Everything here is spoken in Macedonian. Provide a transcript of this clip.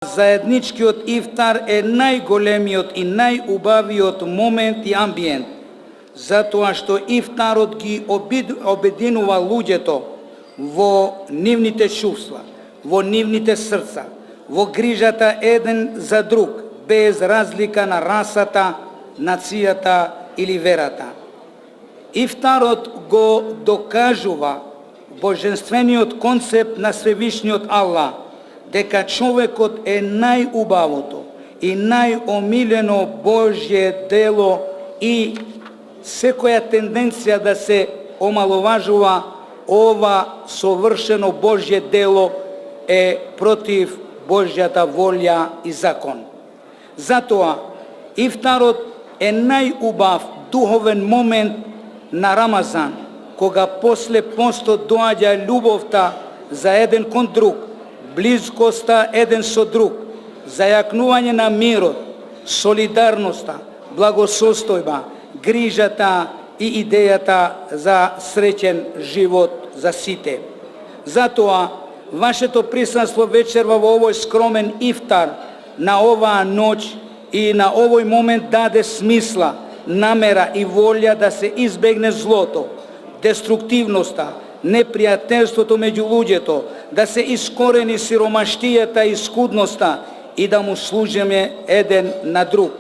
Заедничкиот ифтар е најголемиот и најубавиот момент и амбиент, затоа што ифтарот ги обединува луѓето во нивните чувства, во нивните срца, во грижата еден за друг, без разлика на расата, нацијата или верата. Ифтарот го докажува божествениот концепт на Свевишниот Аллах, дека човекот е најубавото и најомилено Божје дело и секоја тенденција да се омаловажува ова совршено Божје дело е против Божјата волја и закон. Затоа, ифтарот е најубав духовен момент на Рамазан, кога после постот доаѓа љубовта за еден кон друг, близкоста еден со друг, зајакнување на мирот, солидарноста, благосостојба, грижата и идејата за среќен живот за сите. Затоа, вашето присуство вечерва во овој скромен ифтар на оваа ноќ и на овој момент даде смисла, намера и волја да се избегне злото, деструктивноста, непријателството меѓу луѓето, да се искорени сиромаштијата и скудноста и да му служиме еден на друг.